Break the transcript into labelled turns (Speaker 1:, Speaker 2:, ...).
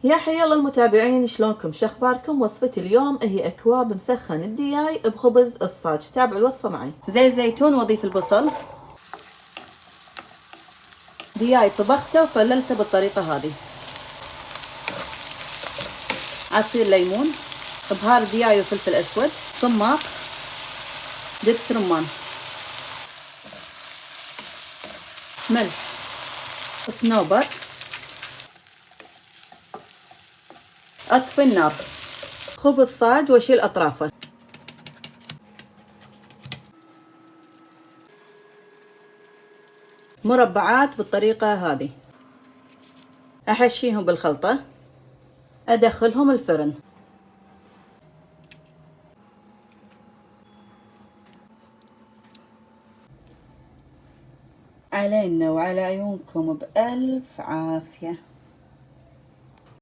Speaker 1: يا حيا الله المتابعين، شلونكم؟ شخباركم؟ وصفة اليوم هي اكواب مسخن الدياي بخبز الصاج. تابعوا الوصفة معي. زيت زيتون واضيف البصل. دياي طبخته وفللته بالطريقة هذه. عصير ليمون، بهار دياي وفلفل اسود، صماق، دبس رمان، ملح، صنوبر. اطفي النار. خبز صاج واشيل اطرافه. مربعات بالطريقة هذه. احشيهم بالخلطة، ادخلهم الفرن. علينا وعلى عيونكم بألف عافية.